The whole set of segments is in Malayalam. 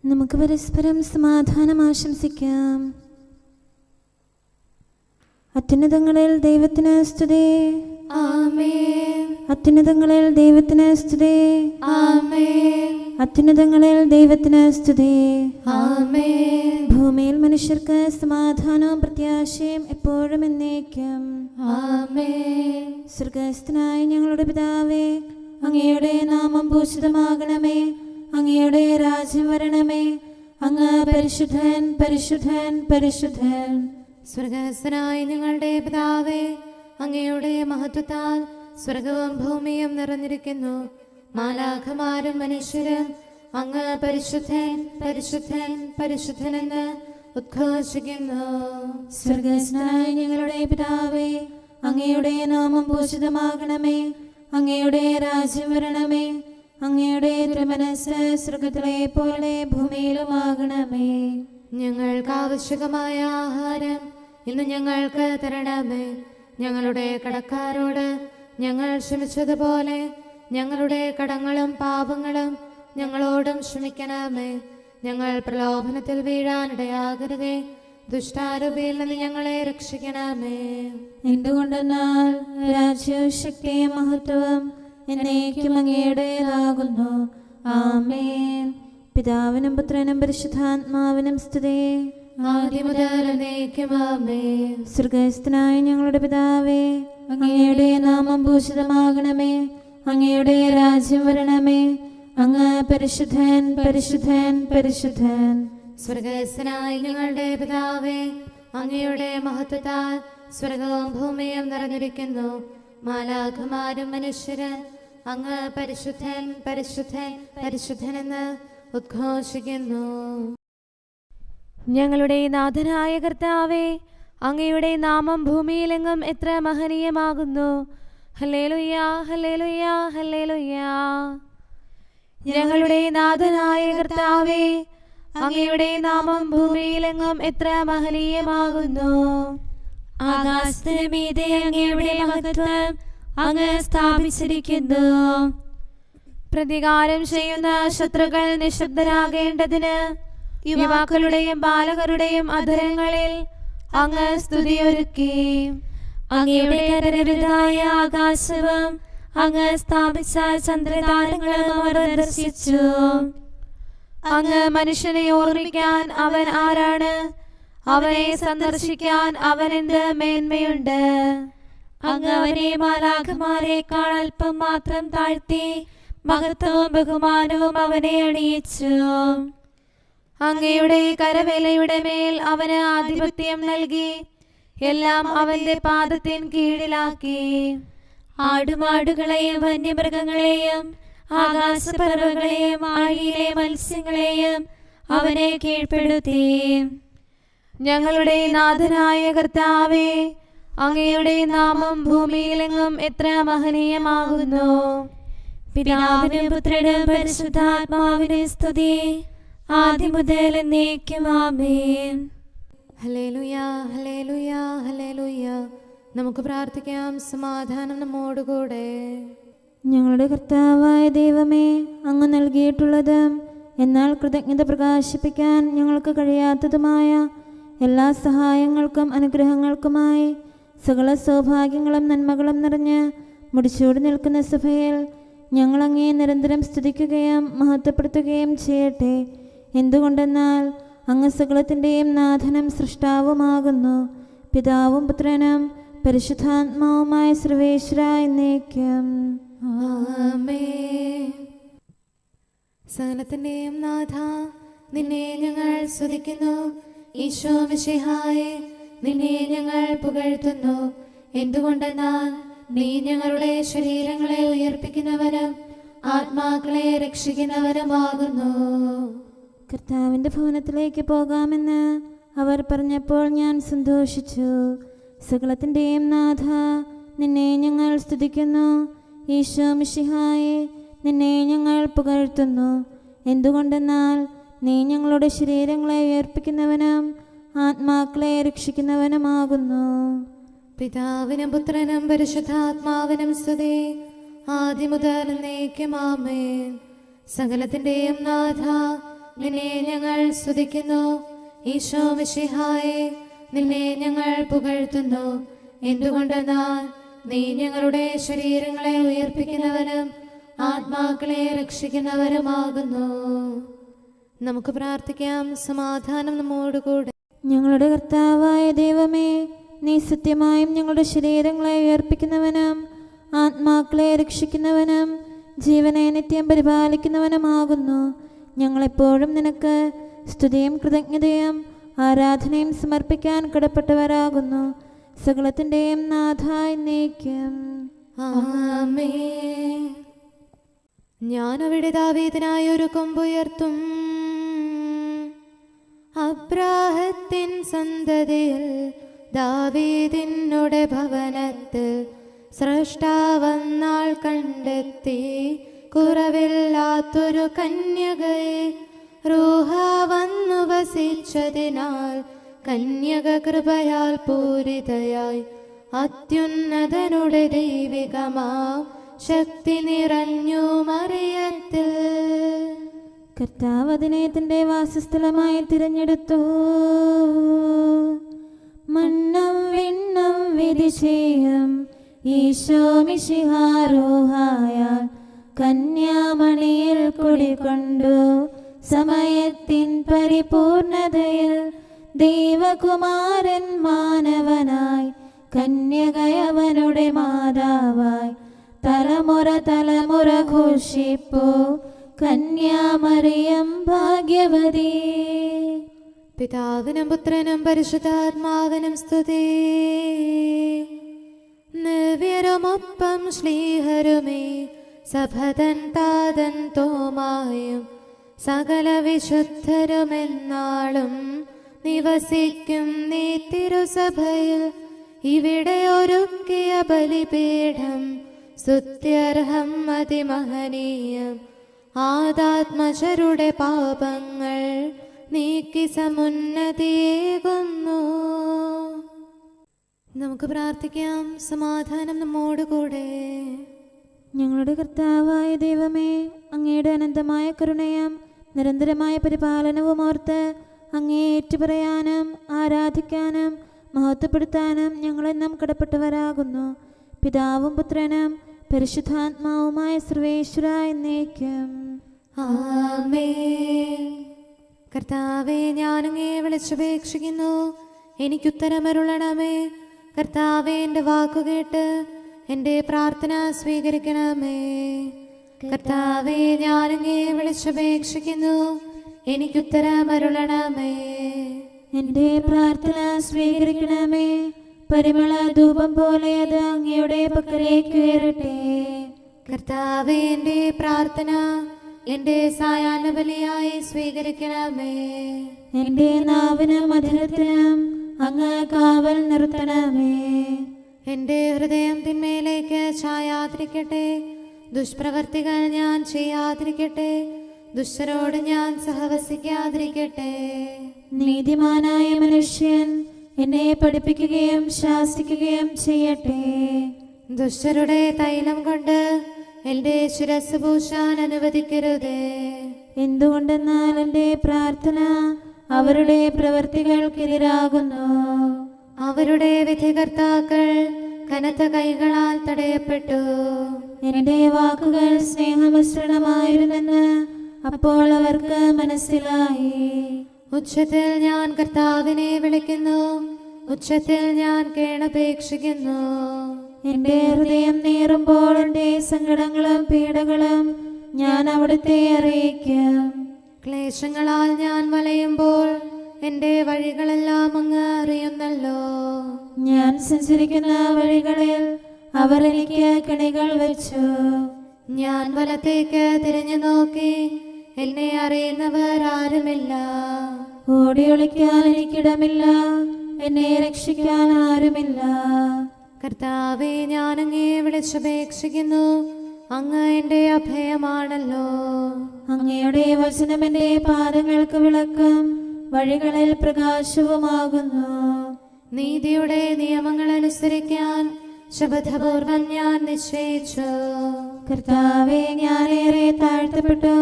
നമുക്ക് പരസ്പരം സമാധാനം ആശംസിക്കാം. അത്യുന്നതങ്ങളിൽ ദൈവത്തിന് സ്തുതി. ആമേൻ. അത്യുന്നതങ്ങളിൽ ദൈവത്തിന് സ്തുതി. ആമേൻ. അത്യുന്നതങ്ങളിൽ ദൈവത്തിന് സ്തുതി. ആമേൻ. ഭൂമിയിൽ മനുഷ്യർക്ക് സമാധാനവും പ്രത്യാശയും എപ്പോഴും എന്നേക്കും. ആമേൻ. സ്വർഗ്ഗസ്ഥനായ ഞങ്ങളുടെ പിതാവേ, അങ്ങയുടെ നാമം പൂജിതമാകണമേ. അങ്ങയുടെ രാജ്യം വരണമേ. അങ്ങ് പരിശുദ്ധൻ, പരിശുദ്ധൻ, പരിശുദ്ധൻ. സ്വർഗ്ഗസ്ഥനായ ഞങ്ങളുടെ പിതാവേ, അങ്ങയുടെ മഹത്വത്താൽ സ്വർഗവും ഭൂമിയും നിറഞ്ഞിരിക്കുന്നു. മാലാഖമാരും മനുഷ്യരും അങ്ങ് പരിശുദ്ധൻ, പരിശുദ്ധൻ, പരിശുദ്ധനെന്ന് ഉദ്ഘോഷിക്കുന്നു. സ്വർഗ്ഗസ്ഥനായ ഞങ്ങളുടെ പിതാവേ, അങ്ങയുടെ നാമം പൂജിതമാകണമേ. അങ്ങയുടെ രാജ്യം വരണമേ. അങ്ങയുടെ തിരുമനസ്സ് സ്വർഗ്ഗത്തിലെ പോലെ ഭൂമിയിലുമാകണമേ. ഞങ്ങൾക്ക് ആവശ്യമായ ആഹാരം ഇന്ന് ഞങ്ങൾക്ക് തരണമേ. ഞങ്ങളുടെ കടക്കാരോട് ഞങ്ങൾ ക്ഷമിച്ചതുപോലെ ഞങ്ങളുടെ കടങ്ങളും പാപങ്ങളും ഞങ്ങളോടും ക്ഷമിക്കണമേ. ഞങ്ങൾ പ്രലോഭനത്തിൽ വീഴാനിടയാകരുതേ. ദുഷ്ടാരൂപിയിൽ നിന്ന് ഞങ്ങളെ രക്ഷിക്കണമേ. എന്തുകൊണ്ടെന്നാൽ രാജ്യവും ശക്തിയും മഹത്വവും എന്നേക്കും അങ്ങയുടേതാകുന്നു. ആമേൻ. പിതാവിനും പുത്രനും പരിശുദ്ധാത്മാവിനും സ്തുതി. ആദ്യം മുതൽ എന്നേക്കും ആമേൻ. സ്വർഗ്ഗസ്ഥനായ ഞങ്ങളുടെ പിതാവേ, അങ്ങയുടെ നാമം പൂജിതമാകണമേ. അങ്ങയുടെ രാജ്യം വരണമേ. അങ്ങ് പരിശുദ്ധൻ, പരിശുദ്ധൻ, പരിശുദ്ധൻ. സ്വർഗ്ഗസ്ഥനായ ഞങ്ങളുടെ പിതാവേ, അങ്ങയുടെ മഹത്വത്താൽ സ്വർഗവും ഭൂമിയും നിറഞ്ഞിരിക്കുന്നു. മാലാഖമാരും മനുഷ്യരും അങ്ങ് പരിശുദ്ധൻ, പരിശുദ്ധൻ, പരിശുദ്ധനെന്ന് ഉദ്ഘോഷിക്കുന്നു. ഞങ്ങളുടെ നാഥനായ കർത്താവേ, അങ്ങയുടെ നാമം ഭൂമിയിലെങ്ങും എത്ര മഹനീയമാകുന്നു. ഹല്ലേലൂയ, ഹല്ലേലൂയ, ഹല്ലേലൂയ. ഞങ്ങളുടെ നാഥനായ കർത്താവേ, അങ്ങയുടെ നാമം ഭൂമിയിലെങ്ങും എത്ര മഹനീയമാകുന്നു. ആകാശത്തിന് മീതെ അങ്ങയുടെ മഹത്വം അങ്ങ് സ്ഥാപിച്ചിരിക്കുന്നു. പ്രതികാരം ചെയ്യുന്ന ശത്രുക്കൾ നിശബ്ദരാകേണ്ടതിന് യുവാക്കളുടെയും ബാലകരുടെയും അധരങ്ങളിൽ അങ്ങ് സ്തുതിയൊരുക്കി. അങ്ങയുടെ കരവിരുതായ ആകാശവും അങ്ങ് സ്ഥാപിച്ച ചന്ദ്രതാരങ്ങളും അവർ ദർശിച്ചു. അങ്ങ് മനുഷ്യനെ ഓർമ്മിക്കാൻ അവൻ ആരാണ്? അവനെ സന്ദർശിക്കാൻ അവനെന്ത് മേന്മയുണ്ട്? അങ്ങ് അവനെ മാലാഖമാരെക്കാൾ അല്പം മാത്രം താഴ്ത്തി മഹത്വവും ബഹുമാനവും അവനെ അണിയിച്ചു. അങ്ങയുടെ കരവേലയുടെ മേൽ അവന് ആധിപത്യം നൽകി എല്ലാം അവന്റെ പാദത്തിൻ കീഴിലാക്കി. ആടുമാടുകളെയും വന്യമൃഗങ്ങളെയും ആകാശപ്പറവകളെയും ആഴിയിലെ മത്സ്യങ്ങളെയും അവനെ കീഴ്പ്പെടുത്തി. ഞങ്ങളുടെ നാഥനായ കർത്താവേ, അങ്ങയുടെ നാമം ഭൂമിയിലെങ്ങും എത്ര മഹനീയമാകുന്നു. പിതാവിനും പുത്രനും പരിശുദ്ധാത്മാവിനും സ്തുതി. ആദ്യം മുതൽ എന്നേക്കും ആമേൻ. ഹല്ലേലൂയ, ഹല്ലേലൂയ, ഹല്ലേലൂയ. നമുക്ക് പ്രാർത്ഥിക്കാം. സമാധാനം നമ്മോടുകൂടെ. ഞങ്ങളുടെ കർത്താവായ ദൈവമേ, അങ്ങ് നൽകിയിട്ടുള്ളതും എന്നാൽ കൃതജ്ഞത പ്രകാശിപ്പിക്കാൻ ഞങ്ങൾക്ക് കഴിയാത്തതുമായ എല്ലാ സഹായങ്ങൾക്കും അനുഗ്രഹങ്ങൾക്കുമായി സകല സൗഭാഗ്യങ്ങളും നന്മകളും നിറഞ്ഞ് മുടിച്ചൂടി നിൽക്കുന്ന സഭയിൽ ഞങ്ങൾ അങ്ങേ നിരന്തരം സ്തുതിക്കുകയും മഹത്വപ്പെടുത്തുകയും ചെയ്യട്ടെ. എന്തുകൊണ്ടെന്നാൽ അങ്ങ് സകലത്തിൻ്റെയും നാഥനും സൃഷ്ടാവുമാകുന്നു. പിതാവും പുത്രനും പരിശുദ്ധാത്മാവുമായ സർവേശ്വര എന്നേക്കും ആമേൻ. സകലത്തിന്റെയും നാഥ, നിന്നെ ഞങ്ങൾ സ്തുതിക്കുന്നു. ഈശോ മിശിഹായേ, നിന്നെ ഞങ്ങൾ പുകഴ്ത്തുന്നു. എന്തുകൊണ്ടെന്നാൽ നീ ഞങ്ങളുടെ ശരീരങ്ങളെ ഉയർപ്പിക്കുന്നവനും ആത്മാക്കളെ രക്ഷിക്കുന്നവനുമാകുന്നു. കർത്താവിൻ്റെ ഭവനത്തിലേക്ക് പോകാമെന്ന് അവർ പറഞ്ഞപ്പോൾ ഞാൻ സന്തോഷിച്ചു. സകലത്തിൻ്റെയും നാഥ, നിന്നെ ഞങ്ങൾ സ്തുതിക്കുന്നു. ഈശോ മിശിഹായേ, നിന്നെ ഞങ്ങൾ പുകഴ്ത്തുന്നു. എന്തുകൊണ്ടെന്നാൽ നീ ഞങ്ങളുടെ ശരീരങ്ങളെ ഉയർപ്പിക്കുന്നവനും ആത്മാക്കളെ രക്ഷിക്കുന്നവനുമാകുന്നു. പിതാവിനും പുത്രനും പരിശുദ്ധാത്മാവിനും സ്തുതി. ആദ്യം മുതൽ എന്നേക്കും ആമേൻ. സകലത്തിന്റെയും നാഥ, നിന്നെ ഞങ്ങൾ സ്തുതിക്കുന്നു. ഈശോ മിശിഹായെ, നിന്നെ ഞങ്ങൾ പുകഴ്ത്തുന്നു. എന്തുകൊണ്ടെന്നാൽ നീ ഞങ്ങളുടെ ശരീരങ്ങളെ ഉയർപ്പിക്കുന്നവനും ആത്മാക്കളെ രക്ഷിക്കുന്നവരുമാകുന്നു. നമുക്ക് പ്രാർത്ഥിക്കാം. സമാധാനം നമ്മോടുകൂടെ. ഞങ്ങളുടെ കർത്താവായ ദൈവമേ, നീ സത്യമായും ഞങ്ങളുടെ ശരീരങ്ങളെ ഉയർപ്പിക്കുന്നവനും ആത്മാക്കളെ രക്ഷിക്കുന്നവനും ജീവനെ നിത്യം പരിപാലിക്കുന്നവനുമാകുന്നു. ഞങ്ങളെപ്പോഴും നിനക്ക് സ്തുതിയും കൃതജ്ഞതയും ആരാധനയും സമർപ്പിക്കാൻ കടപ്പെട്ടവരാകുന്നു. സകലത്തിൻ്റെയും നാഥ എന്നേക്കും. ആമേൻ. ഞാൻ അവിടെ ദാവീദിനായി ഒരു കൊമ്പുയർത്തും. അബ്രാഹത്തിൻ സന്തതിയിൽ ദാവീദിനുടെ ഭവനത്തിൽ സ്രഷ്ടാവന്നാൾ കണ്ടെത്തി കുറവില്ലാത്തൊരു കന്യകയെ. റൂഹ വന്നു വസിച്ചതിനാൽ കന്യക കൃപയാൽ പൂരിതയായി അത്യുന്നതനുടെ ദൈവികമാം ശക്തി നിറഞ്ഞു മറിയത്തിൽ. കർത്താവ് അതിനെ തൻ്റെ വാസസ്ഥലമായി തിരഞ്ഞെടുത്തു. മണ്ണും വിണ്ണും വിധി ചെയ്യും ഈശോ മിശിഹാരോഹായാൽ കന്യാമണിയിൽ കുടികൊണ്ടു. സമയത്തിൻ പരിപൂർണതയിൽ ദൈവകുമാരൻ മാനവനായി കന്യകയവനുടെ മാതാവായി തലമുറ തലമുറ ഘോഷിപ്പോ കന്യാമറിയം ഭാഗ്യവതി. പിതാവിനും പുത്രനും പരിശുദ്ധാത്മാവിനും സ്തുതി. നിവ്യരുമൊപ്പം ശ്ലീഹരുമേ സഭതൻ താതൻ തോമായും സകല വിശുദ്ധരുമെന്നാളും നിവസിക്കും നീ തിരുസഭയിൽ. ഇവിടെ ഒരുക്കിയ ബലിപീഠം സ്തുത്യർഹം അതിമഹനീയം. ആദാത്മജരുടെ പാപങ്ങൾ നീക്കി സമുന്നതിയേകുന്നു. നമുക്ക് പ്രാർത്ഥിക്കാം. സമാധാനം നമ്മോടുകൂടെ. ഞങ്ങളുടെ കർത്താവായ ദൈവമേ, അങ്ങയുടെ അനന്തമായ കരുണയും നിരന്തരമായ പരിപാലനവും ഓർത്ത് അങ്ങേ ഏറ്റുപറയാനും ആരാധിക്കാനും മഹത്വപ്പെടുത്താനും ഞങ്ങളെന്നും കടപ്പെട്ടവരാകുന്നു. പിതാവും പുത്രനും പരിശുദ്ധാത്മാവുമായ സർവേശ്വര എന്നേക്കും. ആമേൻ. കർത്താവേ, ഞാനങ്ങേ വിളിച്ചപേക്ഷിക്കുന്നു, എനിക്കുത്തരമരുളണമേ. കർത്താവേ, എൻ്റെ വാക്കുകേട്ട് എൻ്റെ പ്രാർത്ഥന സ്വീകരിക്കണമേ. കർത്താവേ, ഞാനങ്ങേ വിളിച്ചപേക്ഷിക്കുന്നു, എനിക്കുത്തരമരുളണമേ. എൻ്റെ പ്രാർത്ഥന സ്വീകരിക്കണമേ. പരിമള ധൂപം പോലെ അത് അങ്ങയുടെ പക്കലേക്ക് ഉയരട്ടെ. കർത്താവേ, എൻ്റെ പ്രാർത്ഥന എൻ്റെ സായാഹ്ന ബലിയായി സ്വീകരിക്കണമേ. എൻ്റെ നാവിനും മധുരത്തിനും അങ്ങ് കാവൽ നിർത്തണമേ. എൻ്റെ ഹൃദയം തിന്മയിലേക്ക് ചായാതിരിക്കട്ടെ. ദുഷ്പ്രവർത്തികൾ ഞാൻ ചെയ്യാതിരിക്കട്ടെ. ദുഷ്ടരോട് ഞാൻ സഹവസിക്കാതിരിക്കട്ടെ. നീതിമാനായ മനുഷ്യൻ എന്നെ പഠിപ്പിക്കുകയും ശാസിക്കുകയും ചെയ്യട്ടെ. ദുഷ്ടരുടെ തൈലം കൊണ്ട് എൻ്റെ ശിരസ് പൂശാൻ അനുവദിക്കരുതേ. എന്തുകൊണ്ടെന്നാൽ എൻ്റെ പ്രാർത്ഥന അവരുടെ പ്രവൃത്തികൾക്കെതിരാകുന്നു. അവരുടെ വിധികർത്താക്കൾ കനത്ത കൈകളാൽ തടയപ്പെട്ടു. എൻ്റെ വാക്കുകൾ സ്നേഹമിശ്രണമായിരുന്നെന്ന് അപ്പോൾ അവർക്ക് മനസ്സിലായി. ഉച്ചത്തിൽ ഞാൻ കർത്താവിനെ വിളിക്കുന്നു, ഉച്ചത്തിൽ ഞാൻ കേണപേക്ഷിക്കുന്നു. എൻ്റെ ഹൃദയം നീറുമ്പോൾ എൻ്റെ സങ്കടങ്ങളും പീഡകളും ഞാൻ അവിടുത്തെ അറിയിക്കും. ക്ലേശങ്ങളാൽ ഞാൻ വലയുമ്പോൾ എൻ്റെ വഴികളെല്ലാം അങ്ങ് അറിയുന്നല്ലോ. ഞാൻ സഞ്ചരിക്കുന്ന വഴികളിൽ അവർ എനിക്ക് കെണികൾ വെച്ചു. ഞാൻ വലത്തേക്ക് തിരിഞ്ഞു നോക്കി, എന്നെ അറിയുന്നവർ ആരുമില്ല. ഓടിയൊളിക്കാൻ എനിക്കിടമില്ല, എന്നെ രക്ഷിക്കാൻ ആരുമില്ല. കർത്താവേ, ഞാൻ അങ്ങേ വിളിച്ചപേക്ഷിക്കുന്നു, അങ്ങ് എൻ്റെ അഭയമാണല്ലോ. അങ്ങയുടെ വചനം എൻ്റെ പാദങ്ങൾക്ക് വിളക്കും വഴികളിൽ പ്രകാശവുമാകുന്നു. നീതിയുടെ നിയമങ്ങൾ അനുസരിക്കാൻ ശപഥപൂർവം ഞാൻ നിശ്ചയിച്ചു. കർത്താവേ, ഞാനേറെ താഴ്ത്തപ്പെട്ടു,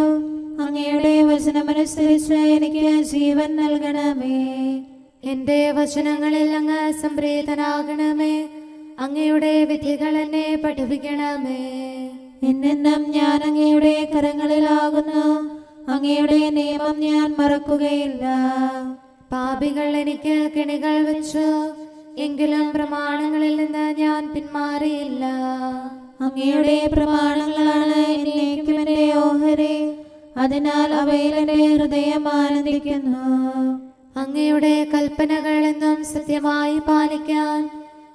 അങ്ങയുടെ വചനം വചനമനുസരിച്ച് എനിക്ക് ജീവൻ നൽകണമേ. എന്റെ വചനങ്ങളിൽ അങ്ങ് സംപ്രീതനാകണമേ. അങ്ങയുടെ വിധികൾ എന്നെ പഠിപ്പിക്കണമേ. എന്നെന്നും ഞാൻ അങ്ങയുടെ കരങ്ങളിലാകുന്നു. അങ്ങയുടെ നിയമം ഞാൻ മറക്കുകയില്ല. പാപികൾ എനിക്ക് കെണികൾ വെച്ചു, എങ്കിലും പ്രമാണങ്ങളിൽ നിന്ന് ഞാൻ പിന്മാറിയില്ല. അങ്ങയുടെ പ്രമാണങ്ങളാണ് എന്നേക്കും എന്റെ ഓഹരി. അതിനാൽ അവയിൽ എന്റെ ഹൃദയം ആനന്ദിക്കുന്നു. അങ്ങയുടെ കൽപ്പനകൾ എന്നും സത്യമായി പാലിക്കാൻ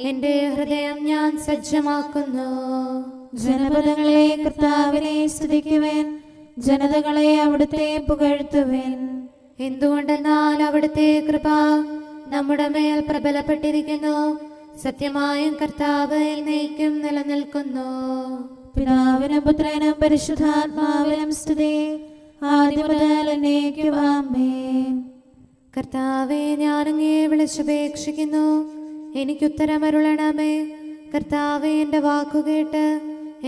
എന്റെ ഹൃദയം ഞാൻ സജ്ജമാക്കുന്നു. ജനപദങ്ങളെ കർത്താവിനെ സ്തുതിക്കുവിൻ, ജനതകളെ അവിടുത്തെ പുകഴ്ത്തുവിൻ. എന്തുകൊണ്ടെന്നാൽ അവിടുത്തെ കൃപ നമ്മുടെ മേൽ പ്രബലപ്പെട്ടിരിക്കുന്നു. സത്യമായും കർത്താവ് എന്നേക്കും നിലനിൽക്കുന്നു. പിതാവിനും പുത്രനും പരിശുദ്ധാത്മാവിനും സ്തുതി, ആദ്യം മുതൽ എന്നേക്കും ആമേൻ. കർത്താവെ, ഞാൻ അങ്ങയെ വിളിച്ചപേക്ഷിക്കുന്നു, എനിക്കുത്തരമരുളണമേ. കർത്താവെ, എൻ്റെ വാക്കുകേട്ട്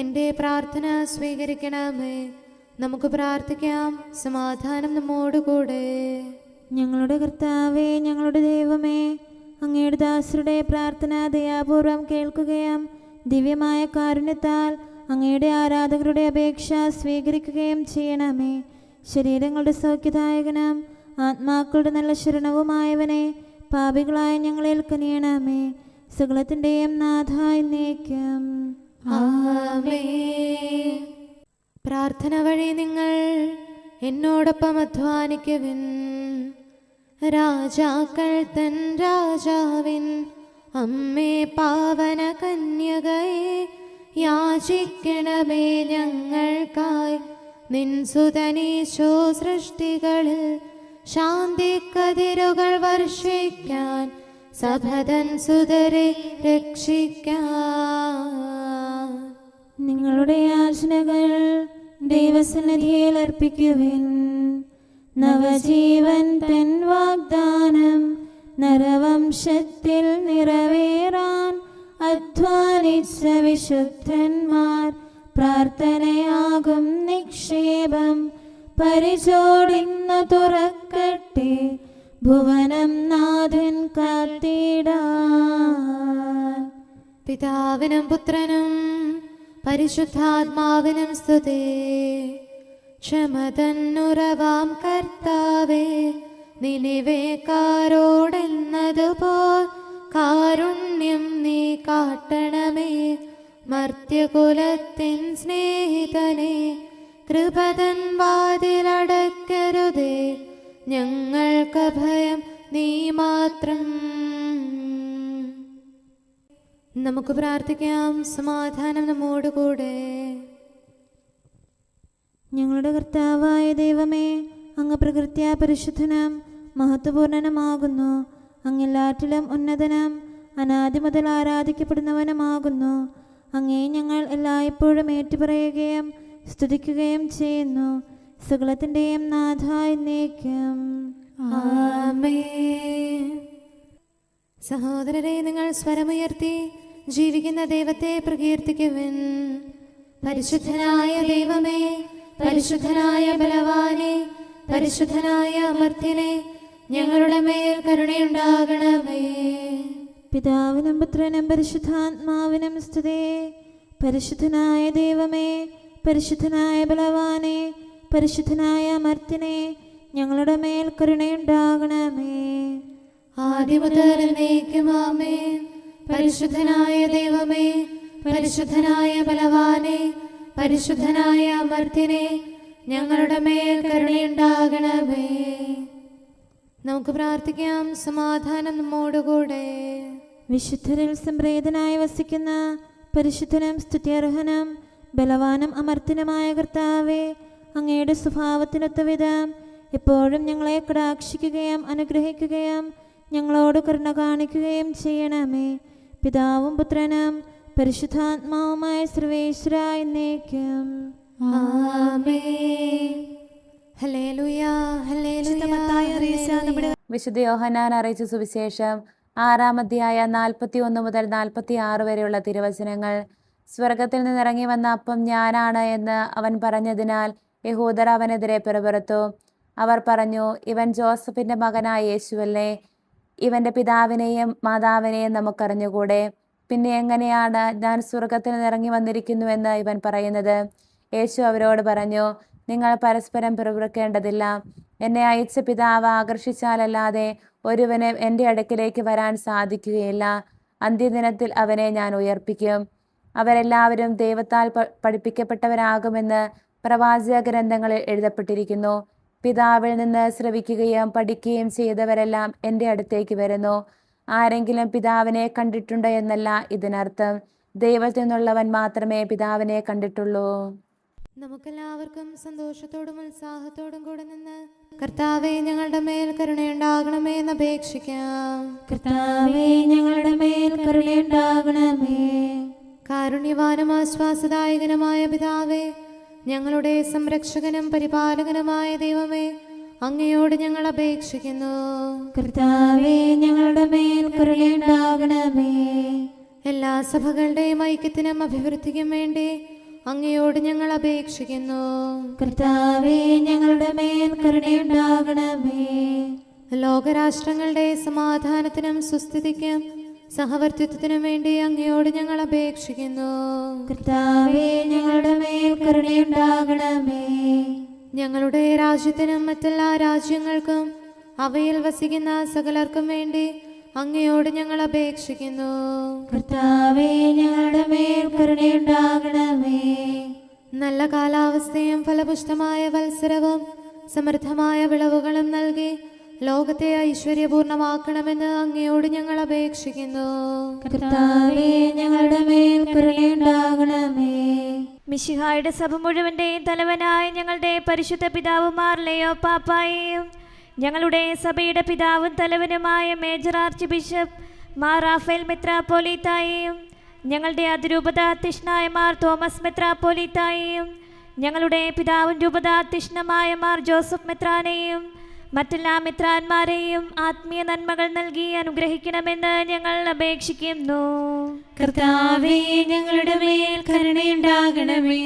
എൻ്റെ പ്രാർത്ഥന സ്വീകരിക്കണമേ. നമുക്ക് പ്രാർത്ഥിക്കാം. സമാധാനം നമ്മോടുകൂടെ. ഞങ്ങളുടെ കർത്താവേ, ഞങ്ങളുടെ ദൈവമേ, അങ്ങയുടെ ദാസരുടെ പ്രാർത്ഥന ദയാപൂർവം കേൾക്കുകയും ദിവ്യമായ കാരുണ്യത്താൽ അങ്ങയുടെ ആരാധകരുടെ അപേക്ഷ സ്വീകരിക്കുകയും ചെയ്യണമേ. ശരീരങ്ങളുടെ സൗഖ്യദായകനും ആത്മാക്കളുടെ നല്ല ശരണവുമായവനെ, പാപികളായ ഞങ്ങളിൽ കനിയണമേ. സകലത്തിൻ്റെയും നാഥായി എന്നേക്കും ആമേൻ. പ്രാർത്ഥന വഴി നിങ്ങൾ എന്നോടൊപ്പം അധ്വാനിക്കുവിൻ. രാജാക്കൾ തൻ രാജാവിൻ അമ്മേ പാവന കന്യകയെ, യാചിക്കണമേ ഞങ്ങൾക്കായി നിൻ സുതനീശോ. സൃഷ്ടികളിൽ ശാന്തി കതിരുകൾ വർഷിക്കാൻ സഭതൻ സുതരെ രക്ഷിക്കാൻ. നിങ്ങളുടെ യാചനകൾ ദൈവസന്നിധിയിൽ അർപ്പിക്കുവിൻ. നവജീവൻ തൻ വാഗ്ദാനം നരവംശത്തിൽ നിറവേറാൻ അധ്വാനിച്ച വിശുദ്ധന്മാർ പ്രാർത്ഥനയാകും നിക്ഷേപം പരിചോടിന്നു തുറക്കട്ടെ. ഭുവനം നാഥൻ കാത്തിടാൻ. പിതാവിനും പുത്രനും പരിശുദ്ധാത്മാവിനും സ്തുതി. ക്ഷമതന്നുറവാം കർത്താവേ, നിനിവേക്കാരോടെന്നതുപോൽ കാരുണ്യം നീ കാട്ടണമേ. മർത്യകുലത്തിൻ സ്നേഹിതനെ, കൃപതൻ വാതിലടക്കരുതേ. ഞങ്ങൾക്ക് ഭയം നീ മാത്രം. നമുക്ക് പ്രാർത്ഥിക്കാം. സമാധാനം നമ്മോടുകൂടെ. ഞങ്ങളുടെ കർത്താവായ ദൈവമേ, അങ്ങ് പ്രകൃത്യാ പരിശുദ്ധനും മഹത്വപൂർണനുമാകുന്നു. അങ്ങെല്ലാറ്റിലും ഉന്നതനും അനാദി മുതൽ ആരാധിക്കപ്പെടുന്നവനുമാകുന്നു. അങ്ങേ ഞങ്ങൾ എല്ലായ്പ്പോഴും ഏറ്റുപറയുകയും സ്തുതിക്കുകയും ചെയ്യുന്നു. സകലത്തിൻ്റെയും നാഥായി എന്നേക്കും ആമേൻ. സഹോദരരെ, നിങ്ങൾ സ്വരമുയർത്തി ജീവിക്കുന്ന ദൈവത്തെ പ്രകീർത്തിക്കുവിൻ. പരിശുദ്ധനായ ദൈവമേ, പരിശുദ്ധനായ ബലവാനെ, പരിശുദ്ധനായ അമർത്യനെ, ഞങ്ങളുടെ മേൽ കരുണയുണ്ടാകണമേ. പിതാവിനും പുത്രനും പരിശുദ്ധാത്മാവിനും സ്തുതി. പരിശുദ്ധനായ ദൈവമേ, പരിശുദ്ധനായ ബലവാനെ, പരിശുദ്ധനായ അമർത്യനെ, ഞങ്ങളുടെ മേൽ കരുണയുണ്ടാകണമേ. ആദ്യം മുതൽ എന്നേക്കും ആമേൻ. പരിശുദ്ധനായ ദൈവമേ, പരിശുദ്ധനായ ബലവാനെ, പരിശുദ്ധനായ അമർത്യനെ, ഞങ്ങളുടെ മേൽ കരുണയുണ്ടാകണമേ. നമുക്ക് പ്രാർത്ഥിക്കാം. സമാധാനം നമ്മോടുകൂടെ. വിശുദ്ധരിൽ സംപ്രീതനായി വസിക്കുന്ന പരിശുദ്ധനും സ്തുത്യർഹനും ബലവാനും അമർത്യനുമായ കർത്താവേ, അങ്ങയുടെ സ്വഭാവത്തിനൊത്ത വിധം എപ്പോഴും ഞങ്ങളെ കടാക്ഷിക്കുകയും അനുഗ്രഹിക്കുകയും ഞങ്ങളോട് കരുണ കാണിക്കുകയും ചെയ്യണമേ. പിതാവും പുത്രനും പരിശുദ്ധാത്മാവുമായ സർവേശ്വരാ എന്നേക്കും ആമേൻ. ഹല്ലേലൂയ, ഹല്ലേലൂയ. വിശുദ്ധ യോഹന്നാൻ അറിയിച്ച സുവിശേഷം 6-ാം അധ്യായം 41 മുതൽ 46 വരെയുള്ള തിരുവചനങ്ങൾ. സ്വർഗത്തിൽ നിന്നിറങ്ങി വന്ന അപ്പം ഞാനാണ് എന്ന് അവൻ പറഞ്ഞതിനാൽ യഹൂദർ അവനെതിരെ പിറുപിറുത്തു. അവർ പറഞ്ഞു, ഇവൻ ജോസഫിന്റെ മകനായ യേശുവല്ലേ? ഇവന്റെ പിതാവിനെയും മാതാവിനെയും നമുക്കറിഞ്ഞുകൂടെ? പിന്നെ എങ്ങനെയാണ് ഞാൻ സ്വർഗത്തിൽ നിന്ന് ഇറങ്ങി വന്നിരിക്കുന്നുവെന്ന് ഇവൻ പറയുന്നത്? യേശു അവരോട് പറഞ്ഞു, നിങ്ങൾ പരസ്പരം പിറുപിറുക്കേണ്ടതില്ല. എന്നെ അയച്ച പിതാവ് ആകർഷിച്ചാലല്ലാതെ ഒരുവന് എൻ്റെ അടുക്കിലേക്ക് വരാൻ സാധിക്കുകയില്ല. അന്ത്യദിനത്തിൽ അവനെ ഞാൻ ഉയർപ്പിക്കും. അവരെല്ലാവരും ദൈവത്താൽ പഠിപ്പിക്കപ്പെട്ടവരാകുമെന്ന് പ്രവാചക ഗ്രന്ഥങ്ങളിൽ എഴുതപ്പെട്ടിരിക്കുന്നു. പിതാവിൽ നിന്ന് ശ്രവിക്കുകയും പഠിക്കുകയും ചെയ്തവരെല്ലാം എൻ്റെ അടുത്തേക്ക് വരുന്നു. ആരെങ്കിലും പിതാവിനെ കണ്ടിട്ടുണ്ടോ എന്നല്ല ഇതിനർത്ഥം, ദൈവത്തിൽ നിന്നുള്ളവൻ മാത്രമേ പിതാവിനെ കണ്ടിട്ടുള്ളൂ. നമുക്കെല്ലാവർക്കും സന്തോഷത്തോടും ഉത്സാഹത്തോടും കൂടെ നിന്ന് കർത്താവേ ഞങ്ങളുടെ മേൽ കരുണയുണ്ടാകണമേ എന്ന് അപേക്ഷിക്കാം. കർത്താവേ ഞങ്ങളുടെ മേൽ കരുണയുണ്ടാകണമേ. കാരുണ്യവാനും ആശ്വാസദായകനുമായ പിതാവേ, ഞങ്ങളുടെ സംരക്ഷകനും പരിപാലകനുമായ ദൈവമേ, അങ്ങയോട് ഞങ്ങൾ അപേക്ഷിക്കുന്നു. കർത്താവേ ഞങ്ങളുടെ മേൽ കരുണയുണ്ടാകണമേ. എല്ലാ സഭകളുടെയും ഐക്യത്തിനും അഭിവൃദ്ധിക്കും വേണ്ടി അങ്ങയോട് ഞങ്ങൾ അപേക്ഷിക്കുന്നു. കർത്താവേ ഞങ്ങളുടെ മേൽ കരുണയുണ്ടാകണമേ. ലോകരാഷ്ട്രങ്ങളുടെ സമാധാനത്തിനും സുസ്ഥിതിക്കും സഹവർത്തിത്വത്തിനും വേണ്ടി അങ്ങയോട് ഞങ്ങൾ അപേക്ഷിക്കുന്നു. കർത്താവേ ഞങ്ങളുടെ മേൽ കരുണയുണ്ടാകണമേ. ഞങ്ങളുടെ രാജ്യത്തിനും മറ്റെല്ലാ രാജ്യങ്ങൾക്കും അവയിൽ വസിക്കുന്ന സകലർക്കും വേണ്ടി അങ്ങയോട് ഞങ്ങൾ അപേക്ഷിക്കുന്നു. കർത്താവേ ഞങ്ങളുടെ മേൽ കരുണയുണ്ടാകണമേ. നല്ല കാലാവസ്ഥയും ഫലപുഷ്ടമായ വത്സരവും സമൃദ്ധമായ വിളവുകളും നൽകി ലോകത്തെ ഐശ്വര്യപൂർണമാക്കണമെന്ന് അങ്ങയോട് ഞങ്ങൾ അപേക്ഷിക്കുന്നു. കർത്താവേ ഞങ്ങളുടെ മേൽ കരുണയുണ്ടാകണമേ. മിശിഹായുടെ സഭ മുഴുവന്റെയും തലവനായ ഞങ്ങളുടെ പരിശുദ്ധ പിതാവുമാർ ലെയോ പാപ്പായെയും ഞങ്ങളുടെ സഭയുടെ പിതാവും തലവനുമായ major archbishop Mar Raphael മെത്രാപ്പോലീത്തായെയും ഞങ്ങളുടെ അതിരൂപതാധ്യക്ഷനായ മാർ തോമസ് മെത്രാപ്പോലീത്തായെയും ഞങ്ങളുടെ പിതാവും രൂപതാധ്യക്ഷനുമായ മാർ ജോസഫ് മെത്രാനെയും മറ്റെല്ലാ മെത്രാന്മാരെയും ആത്മീയ നന്മകൾ നൽകി അനുഗ്രഹിക്കണമെന്ന് ഞങ്ങൾ അപേക്ഷിക്കുന്നു. കർത്താവേ ഞങ്ങളുടെ മേൽ കരുണയുണ്ടാകണമേ.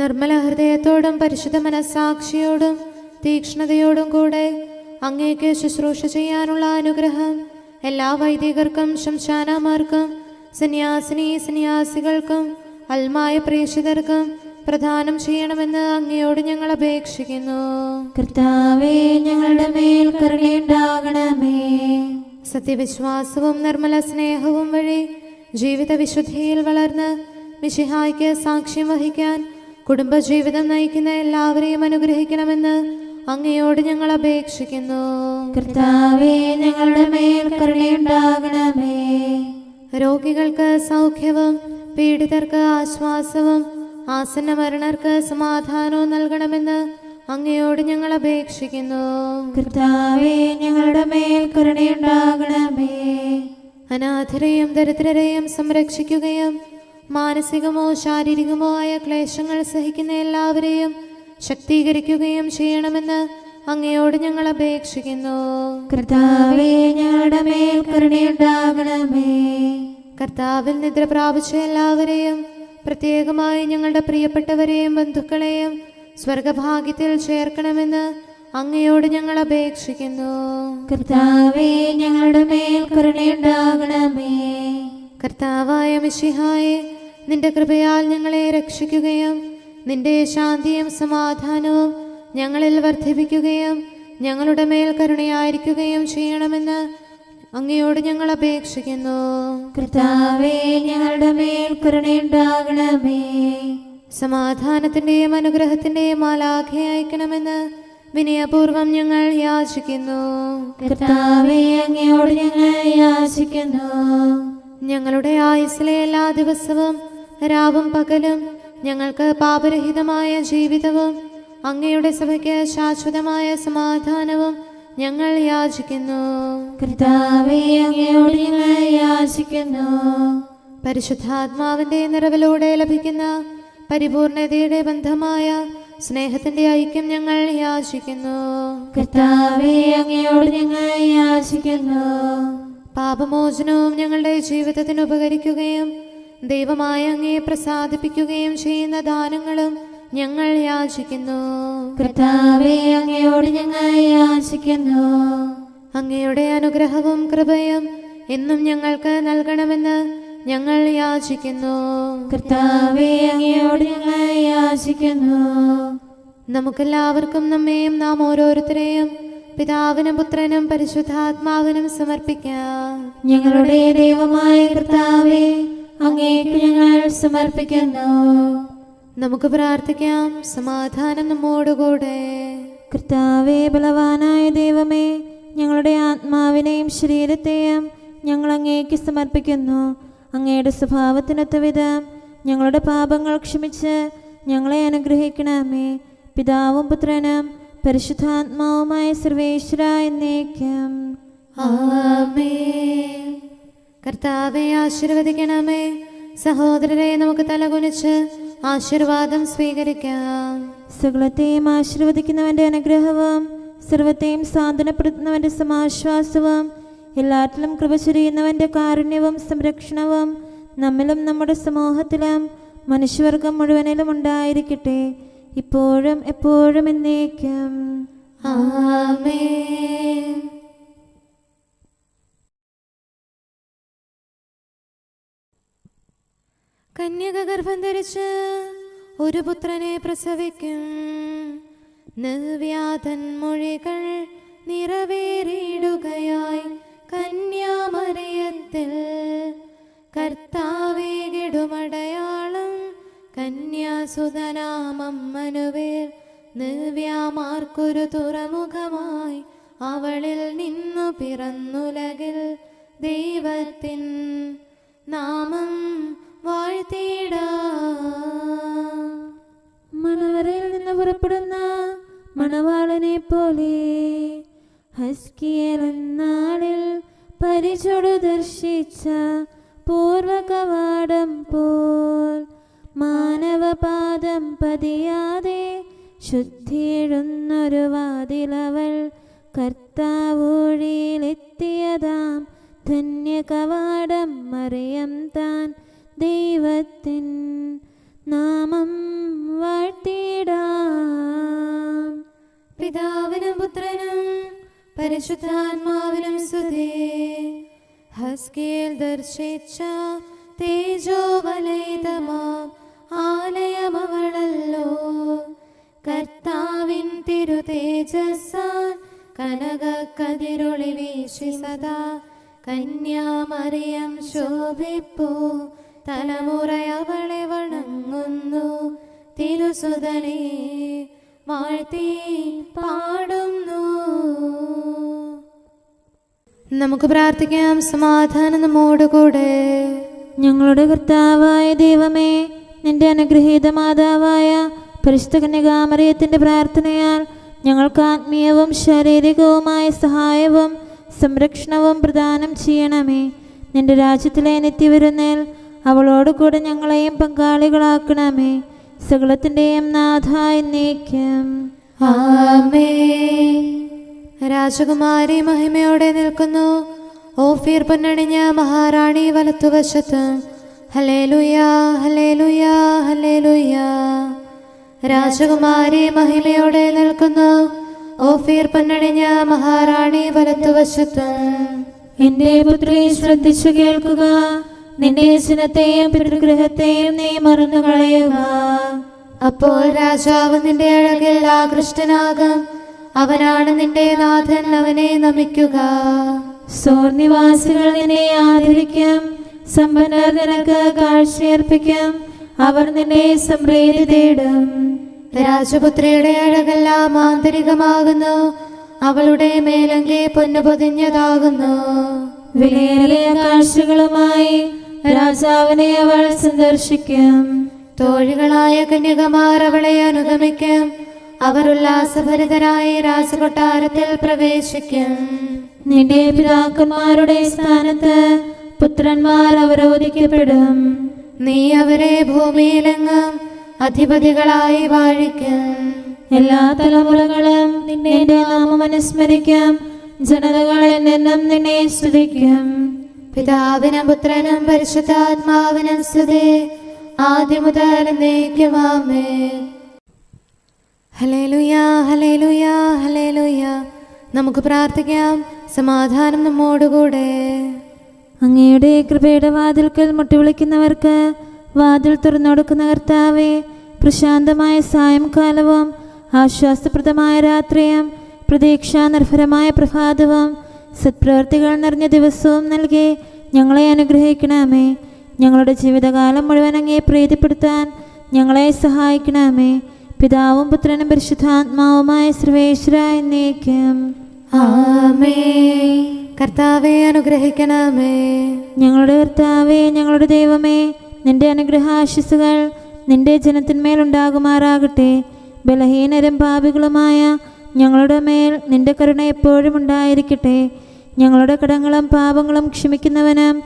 നിർമ്മല ഹൃദയത്തോടും പരിശുദ്ധ മനസ്സാക്ഷിയോടും തീക്ഷ്ണതയോടും കൂടെ അങ്ങേക്ക് ശുശ്രൂഷ ചെയ്യാനുള്ള അനുഗ്രഹം എല്ലാ വൈദികർക്കും ശംശാനമാർക്കും സന്യാസികൾക്കും അൽമായ പ്രേക്ഷിതർക്കും പ്രദാനം ചെയ്യണമെന്ന് അങ്ങയോട് ഞങ്ങൾ അപേക്ഷിക്കുന്നു. കർത്താവേ ഞങ്ങളുടെ മേൽ കരുണയുണ്ടാകണമേ. സത്യവിശ്വാസവും നിർമ്മല സ്നേഹവും വഴി ജീവിത വിശുദ്ധിയിൽ വളർന്ന് മിശിഹായ്ക്ക് സാക്ഷ്യം വഹിക്കാൻ കുടുംബജീവിതം നയിക്കുന്ന എല്ലാവരെയും അനുഗ്രഹിക്കണമെന്ന് അങ്ങയോട് ഞങ്ങൾ അപേക്ഷിക്കുന്നു. കർത്താവേ ഞങ്ങളുടെ മേൽ കരുണയുണ്ടാകണമേ. രോഗികൾക്ക് സൗഖ്യവും പീഡിതർക്ക് ആശ്വാസവും ആസന്ന മരണർക്ക് സമാധാനവും നൽകണമെന്ന് അങ്ങയോട് ഞങ്ങൾ അപേക്ഷിക്കുന്നു. കർത്താവേ ഞങ്ങളുടെ മേൽ കരുണയുണ്ടാകണമേ. അനാഥരെയും ദരിദ്രരെയും സംരക്ഷിക്കുകയും മാനസികമോ ശാരീരികമോ ആയ ക്ലേശങ്ങൾ സഹിക്കുന്ന എല്ലാവരെയും ശക്തീകരിക്കുകയും ചെയ്യണമെന്ന് അങ്ങയോട് ഞങ്ങൾ അപേക്ഷിക്കുന്നു. കർത്താവേ ഞങ്ങളുടെ മേൽ കരുണയുണ്ടാകണമേ. കർത്താവിൽ നിദ്ര പ്രാപിച്ച എല്ലാവരെയും പ്രത്യേകമായി ഞങ്ങളുടെ പ്രിയപ്പെട്ടവരെയും ബന്ധുക്കളെയും സ്വർഗഭാഗ്യത്തിൽ ചേർക്കണമെന്ന് അങ്ങയോട് ഞങ്ങൾ അപേക്ഷിക്കുന്നു. കർത്താവേ ഞങ്ങളുടെ മേൽ കരുണയുണ്ടാകണമേ. കർത്താവായ മിശിഹായെ, നിന്റെ കൃപയാൽ ഞങ്ങളെ രക്ഷിക്കുകയും നിന്റെ ശാന്തിയും സമാധാനവും ഞങ്ങളിൽ വർദ്ധിപ്പിക്കുകയും ഞങ്ങളുടെ മേൽ കരുണയായിരിക്കുകയും ചെയ്യണമെന്ന് അങ്ങയോട് ഞങ്ങൾ അപേക്ഷിക്കുന്നു. കർത്താവേ ഞങ്ങളുടെ മേൽ കരുണയുണ്ടാകണമേ. സമാധാനത്തിന്റെയും അനുഗ്രഹത്തിന്റെയും മാലാഖയെ അയക്കണമെന്ന് വിനയപൂർവം ഞങ്ങൾ യാചിക്കുന്നു. കർത്താവേ അങ്ങയോട് ഞങ്ങൾ യാചിക്കുന്നു. ഞങ്ങളുടെ ആയുസ്സിലെ എല്ലാ ദിവസവും രാവും പകലും ഞങ്ങൾക്ക് പാപരഹിതമായ ജീവിതവും അങ്ങയുടെ സഭയ്ക്ക് ശാശ്വതമായ സമാധാനവും ഞങ്ങൾ യാചിക്കുന്നു. കർത്താവേ അങ്ങയോട് ഞങ്ങൾ യാചിക്കുന്നു. പരിശുദ്ധാത്മാവിന്റെ നിറവിലൂടെ ലഭിക്കുന്ന പരിപൂർണതയുടെ ബന്ധമായ സ്നേഹത്തിന്റെ ഐക്യം ഞങ്ങൾ യാചിക്കുന്നു. കർത്താവേ അങ്ങയോട് ഞങ്ങൾ യാചിക്കുന്നു. പാപമോചനവും ഞങ്ങളുടെ ജീവിതത്തിന് ഉപകരിക്കുകയും ദൈവമായ അങ്ങയെ പ്രസാദിപ്പിക്കുകയും ചെയ്യുന്ന ദാനങ്ങളും ഞങ്ങൾ യാചിക്കുന്നു. കർത്താവേ, അങ്ങയോട് ഞങ്ങൾ യാചിക്കുന്നു. അങ്ങയുടെ അനുഗ്രഹവും കൃപയും എന്നും ഞങ്ങൾക്ക് നൽകണമെന്ന് ഞങ്ങൾ യാചിക്കുന്നു. കർത്താവേ, അങ്ങയോട് ഞങ്ങൾ യാചിക്കുന്നു. നമുക്കെല്ലാവർക്കും നമ്മെയും നാം ഓരോരുത്തരെയും പിതാവിനും പുത്രനും പരിശുദ്ധാത്മാവിനും സമർപ്പിക്കാം. ഞങ്ങളുടെ ദൈവമായ കർത്താവേ, അങ്ങേക്ക് ഞങ്ങൾ സമർപ്പിക്കുന്നു. നമുക്ക് പ്രാർത്ഥിക്കാം. സമാധാനം നമ്മോടുകൂടെ. കർത്താവേ, ബലവാനായ ദൈവമേ, ഞങ്ങളുടെ ആത്മാവിനെയും ശരീരത്തെയും ഞങ്ങൾ അങ്ങേക്ക് സമർപ്പിക്കുന്നു. അങ്ങയുടെ സ്വഭാവത്തിനൊത്ത വിധം ഞങ്ങളുടെ പാപങ്ങൾ ക്ഷമിച്ച് ഞങ്ങളെ അനുഗ്രഹിക്കണമേ. പിതാവും പുത്രനും പരിശുദ്ധാത്മാവുമായ സർവേശ്വര എന്നേക്കും. ആമേൻ. കർത്താവെ ആശീർവദിക്കണമേ. സഹോദരരെ, നമുക്ക് തലകുനിച്ച് ആശീർവാദം സ്വീകരിക്കാം. സകലത്തെയും ആശീർവദിക്കുന്നവന്റെ അനുഗ്രഹവും സർവത്തെയും സാന്ത്വനപ്പെടുത്തുന്നവന്റെ സമാശ്വാസവും എല്ലാറ്റിലും കൃപ ചൊരിയുന്നവന്റെ കാരുണ്യവും സംരക്ഷണവും നമ്മിലും നമ്മുടെ സമൂഹത്തിലും മനുഷ്യവർഗം മുഴുവനിലും ഉണ്ടായിരിക്കട്ടെ, ഇപ്പോഴും എപ്പോഴും എന്നേക്കും. ആമേൻ. കന്യക ഗർഭം ധരിച്ച് ഒരു പുത്രനെ പ്രസവിക്കും. നിർവ്യാധൻ മൊഴികൾ നിറവേറിയിടുകയായി കന്യാമറിയത്തിൽ കർത്താവേ കെടുമടയാളം. കന്യാസുതനാമമ്മനുവേൽ നിർവ്യാമാർക്കൊരു തുറമുഖമായി അവളിൽ നിന്നു പിറന്നുലകിൽ ദൈവത്തിൻ നാമം വാഴ്ത്തിടാം. മണവറയിൽ നിന്ന് പുറപ്പെടുന്ന മണവാളനെ പോലെ ഹസ്കിയേൽ എന്നാളിൽ പരിചൊടു ദർശിച്ച പൂർവകവാടം പോൽ മാനവപാദം പതിയാതെ ശുദ്ധിയിടുന്നൊരു വാതിലവൾ. കർത്താവൂഴിയിലെത്തിയതാം ധന്യകവാടം മറിയം താൻ ദൈവത്തിൻ നാമം വാഴ്ത്തിടാം. പിതാവിനും പുത്രനും പരിശുദ്ധാത്മാവിനും സ്തുതി. ഹസ്കിയേൽ ദർശിച്ച തേജോവലയിതമാം ആലയമവളല്ലോ. കർത്താവിൻ തിരു തേജസ്സാൽ കനക കതിരൊളി വീശി സദാ കന്യാമറിയം ശോഭിപ്പൂ. തലമുറയവളെ വണങ്ങുന്നു, തിരുസുതനെ വാഴ്ത്തി പാടുന്നു. നമുക്ക് പ്രാർത്ഥിക്കാം. സമാധാനം നമ്മോടുകൂടെ. ഞങ്ങളുടെ കർത്താവായ ദൈവമേ, നിന്റെ അനുഗ്രഹീത മാതാവായ പരിശുദ്ധ കന്യകാമറിയത്തിന്റെ പ്രാർത്ഥനയാൽ ഞങ്ങൾക്ക് ആത്മീയവും ശാരീരികവുമായ സഹായവും സംരക്ഷണവും പ്രദാനം ചെയ്യണമേ. നിന്റെ രാജ്യത്തിലെ നിത്യവിരുന്നിൽ അവളോട് കൂടെ ഞങ്ങളെയും പങ്കാളികളാക്കണമേ. സകലത്തിൻ്റെയും നാഥ എന്നേക്കും. ആമേൻ. രാജകുമാരി മഹിമയോടെ നിൽക്കുന്നു. ഓഫീർ പൊന്നണിഞ്ഞ മഹാറാണി വലത്തുവശത്ത്. ഹല്ലേലൂയാ, ഹല്ലേലൂയാ, ഹല്ലേലൂയാ. രാജകുമാരി മഹിമയോടെ നിൽക്കുന്നു. ഓഫീർ പൊന്നണിഞ്ഞ മഹാറാണി വലത്തുവശത്ത്. എന്റെ പുത്രി, ശ്രദ്ധിച്ചു കേൾക്കുക. നിന്റെ ജനത്തെയും പിതൃഗൃഹത്തെയും നീ മറന്നു കളയുക. അപ്പോൾ രാജാവ് നിന്റെ അഴകിൽ ആകൃഷ്ടനാകും. അവനാണ് നിന്റെ നാഥൻ, അവനെ നമിക്കുക. സോർ നിവാസികൾ നിന്നെ ആദരിക്കും, സമ്പന്നർ നിനക്ക് കാഴ്ചയർപ്പിക്കും. അവർ നിന്നെ സമൃദ്ധി തേടും. രാജപുത്രിയുടെ അഴകെല്ലാം ആന്തരികമാകുന്നു. അവളുടെ മേലങ്കി പൊന്നു പൊതിഞ്ഞതാകുന്നു. വിലയേറിയ കാഴ്ചകളുമായി രാജാവിനെ അവൾ സന്ദർശിക്കും. തോഴികളായ കന്യകമാർ അവളെ അനുഗമിക്കും. അവർ ഉല്ലാസഭരിതരായി രാജകൊട്ടാരത്തിൽ പ്രവേശിക്കും. നിന്റെ പിതാക്കന്മാരുടെ സ്ഥാനത്ത് പുത്രന്മാർ അവരോധിക്കപ്പെടും. നീ അവരെ ഭൂമിയിലെങ്ങും അധിപതികളായി വാഴിക്കും. എല്ലാ തലമുറകളും നിന്റെ നാമം അനുസ്മരിക്കും. ജനതകൾ എന്നെന്നും നിന്നെ സ്തുതിക്കും. പിതാവിനും പുത്രനും പരിശുദ്ധാത്മാവിനും സ്തുതി, ആദ്യം മുതൽ എന്നേക്കും. ആമേൻ. ഹല്ലേലൂയ, ഹല്ലേലൂയ, ഹല്ലേലൂയ. നമുക്ക് പ്രാർത്ഥിക്കാം. സമാധാനം നമ്മോടുകൂടെ. അങ്ങയുടെ കൃപയുടെ വാതിൽക്കൽ മുട്ടിവിളിക്കുന്നവർക്ക് വാതിൽ തുറന്നുകൊടുക്കുന്ന കർത്താവേ, പ്രശാന്തമായ സായംകാലവും ആശ്വാസപ്രദമായ രാത്രിയും പ്രതീക്ഷാനിർഭരമായ പ്രഭാതവും സത്പ്രവൃത്തികൾ നിറഞ്ഞ ദിവസവും നൽകി ഞങ്ങളെ അനുഗ്രഹിക്കണമേ. ഞങ്ങളുടെ ജീവിതകാലം മുഴുവൻ അങ്ങയെ പ്രീതിപ്പെടുത്താൻ ഞങ്ങളെ സഹായിക്കണമേ. പിതാവും പുത്രനും പരിശുദ്ധാത്മാവുമായ സർവേശ്വരായ എന്നേക്കും ആമേൻ. കർത്താവെ അനുഗ്രഹിക്കണമേ. ഞങ്ങളുടെ കർത്താവേ, ഞങ്ങളുടെ ദൈവമേ, നിന്റെ അനുഗ്രഹാശിസുകൾ നിന്റെ ജനത്തിന്മേലുണ്ടാകുമാറാകട്ടെ. ബലഹീനരും പാപികളുമായ ഞങ്ങളുടെ മേൽ നിന്റെ കരുണ എപ്പോഴും ഉണ്ടായിരിക്കട്ടെ. ഞങ്ങളുടെ കടങ്ങളും പാപങ്ങളും ക്ഷമിക്കുന്നവനും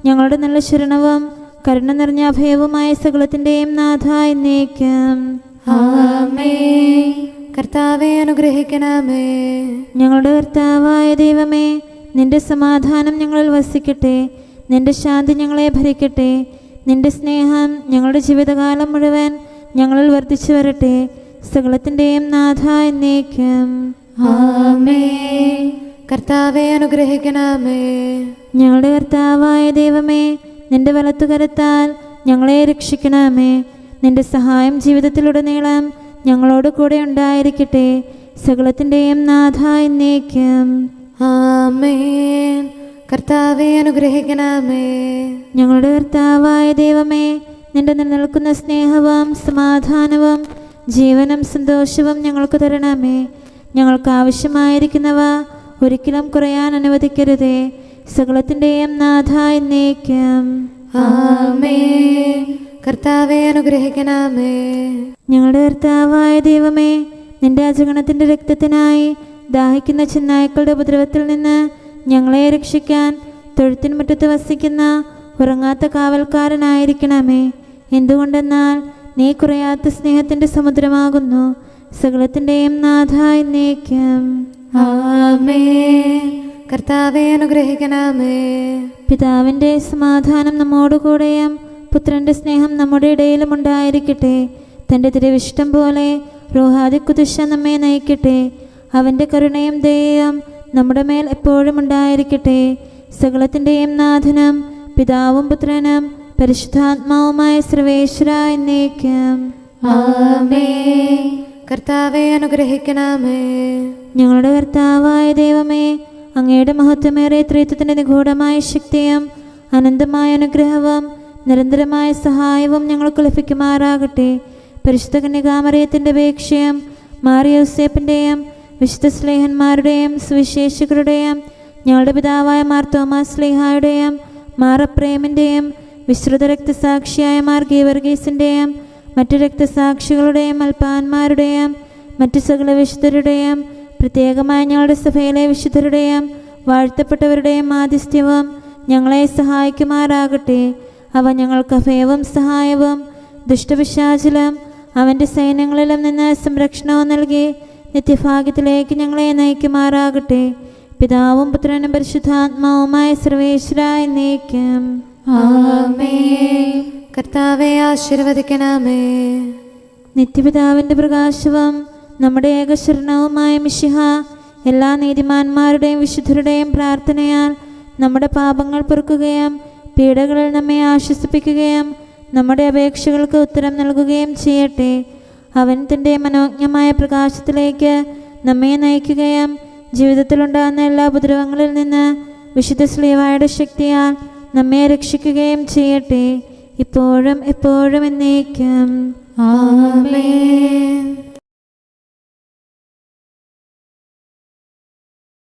ഞങ്ങളുടെ നല്ല ശരണവും കരുണ നിറഞ്ഞ അഭയവുമായ സകലത്തിൻ്റെയും നാഥ എന്നേക്കും ആമേൻ. കർത്താവെ അനുഗ്രഹിക്കണമേ. ഞങ്ങളുടെ കർത്താവായ ദൈവമേ, നിന്റെ സമാധാനം ഞങ്ങളിൽ വസിക്കട്ടെ. നിന്റെ ശാന്തി ഞങ്ങളെ ഭരിക്കട്ടെ. നിന്റെ സ്നേഹം ഞങ്ങളുടെ ജീവിതകാലം മുഴുവൻ ഞങ്ങളിൽ വർദ്ധിച്ചു വരട്ടെ. സകലത്തിൻ്റെയും നാഥ എന്നേക്കും ആമേൻ. കർത്താവെ അനുഗ്രഹിക്കണമേ. ഞങ്ങളുടെ കർത്താവായ ദൈവമേ, നിന്റെ വലത്തുകരത്താൽ ഞങ്ങളെ രക്ഷിക്കണമേ. നിന്റെ സഹായം ജീവിതത്തിലുടനീളം ഞങ്ങളോട് കൂടെ ഉണ്ടായിരിക്കട്ടെ. സകലത്തിൻ്റെയും നാഥ എന്നേക്കും ആമേൻ. കർത്താവെ അനുഗ്രഹിക്കണമേ. ഞങ്ങളുടെ കർത്താവായ ദൈവമേ, നിന്റെ നിലനിൽക്കുന്ന സ്നേഹവും സമാധാനവും ജീവനും സന്തോഷവും ഞങ്ങൾക്ക് തരണമേ. ഞങ്ങൾക്ക് ആവശ്യമായിരിക്കുന്നവ ഒരിക്കലും കുറയാൻ അനുവദിക്കരുതേ. സകലത്തിൻ്റെയും നാഥ എന്നേക്കും ആമേൻ. കർത്താവെ അനുഗ്രഹിക്കണമേ. ഞങ്ങളുടെ കർത്താവായ ദൈവമേ, നിന്റെ അജഗണത്തിൻ്റെ രക്തത്തിനായി ദാഹിക്കുന്ന ചെന്നായ്ക്കളുടെ ഉപദ്രവത്തിൽ നിന്ന് ഞങ്ങളെ രക്ഷിക്കാൻ തൊഴുത്തിൻ മുറ്റത്ത് വസിക്കുന്ന ഉറങ്ങാത്ത കാവൽക്കാരനായിരിക്കണമേ. എന്തുകൊണ്ടെന്നാൽ നീ കുറയാത്ത സ്നേഹത്തിൻ്റെ സമുദ്രമാകുന്നു. സകലത്തിൻ്റെയും നാഥ എന്നേക്കും ആമേൻ. കർത്താവെ അനുഗ്രഹിക്കണമേ. പിതാവിൻ്റെ സമാധാനം നമ്മോടുകൂടെയും പുത്രൻ്റെ സ്നേഹം നമ്മുടെ ഇടയിലും ഉണ്ടായിരിക്കട്ടെ. തൻ്റെ തിരുവിഷ്ടം പോലെ റൂഹാദിക്കുദിശ നമ്മെ നയിക്കട്ടെ. അവൻ്റെ കരുണയും ദയയും നമ്മുടെ മേൽ എപ്പോഴും ഉണ്ടായിരിക്കട്ടെ. സകലത്തിൻ്റെയും നാഥനും പിതാവും പുത്രനും പരിശുദ്ധാത്മാവുമായ സർവേശ്വര എന്നേക്കും ആമേൻ. കർത്താവെ അനുഗ്രഹിക്കണമേ. ഞങ്ങളുടെ കർത്താവായ ദൈവമേ, അങ്ങയുടെ മഹത്വമേറിയ ത്രിത്വത്തിൻ്റെ നിഗൂഢമായ ശക്തിയും അനന്തമായ അനുഗ്രഹവും നിരന്തരമായ സഹായവും ഞങ്ങൾക്ക് ലഭിക്കുമാറാകട്ടെ. പരിശുദ്ധ കന്യകാമറിയത്തിൻ്റെ അപേക്ഷയും മാറിയോസേപ്പിൻ്റെയും വിശുദ്ധ സ്ലേഹന്മാരുടെയും സുവിശേഷകരുടെയും ഞങ്ങളുടെ പിതാവായ മാർ തോമാസ് സ്ലീഹായുടെയും മാർ അപ്രേമിൻ്റെയും വിശ്രുത രക്തസാക്ഷിയായ മാർ ഗീവർഗീസിൻ്റെയും മറ്റു രക്തസാക്ഷികളുടെയും അൽപ്പാന്മാരുടെയും മറ്റു സകല വിശുദ്ധരുടെയും പ്രത്യേകമായ ഞങ്ങളുടെ സഭയിലെ വിശുദ്ധരുടെയും വാഴ്ത്തപ്പെട്ടവരുടെയും മാധ്യസ്ഥ്യവും ഞങ്ങളെ സഹായിക്കുമാറാകട്ടെ. അവ ഞങ്ങൾക്ക് അഭയവും സഹായവും ദുഷ്ടപിശാചിലും അവൻ്റെ സൈന്യങ്ങളിലും നിന്ന് സംരക്ഷണവും നൽകി നിത്യഭാഗ്യത്തിലേക്ക് ഞങ്ങളെ നയിക്കുമാറാകട്ടെ. പിതാവും പുത്രനും പരിശുദ്ധാത്മാവുമായ സർവേശ്വര എന്നേക്കും ആമേൻ. കർത്താവെ ആശീർവദിക്കണമേ. നിത്യപിതാവിൻ്റെ പ്രകാശവും നമ്മുടെ ഏകശരണവുമായ മിശിഹ എല്ലാ നീതിമാന്മാരുടെയും വിശുദ്ധരുടെയും പ്രാർത്ഥനയാൽ നമ്മുടെ പാപങ്ങൾ പൊറുക്കുകയും പീഡകളിൽ നമ്മെ ആശ്വസിപ്പിക്കുകയും നമ്മുടെ അപേക്ഷകൾക്ക് ഉത്തരം നൽകുകയും ചെയ്യട്ടെ. അവൻ തൻ്റെ മനോജ്ഞമായ പ്രകാശത്തിലേക്ക് നമ്മെ നയിക്കുകയും ജീവിതത്തിലുണ്ടാകുന്ന എല്ലാ ഉപദ്രവങ്ങളിൽ നിന്ന് വിശുദ്ധ ശ്ലീഹായുടെ ശക്തിയാൽ നമ്മെ രക്ഷിക്കുകയും ചെയ്യട്ടെ, ഇപ്പോഴും എപ്പോഴും എന്നേക്കും ആമേൻ.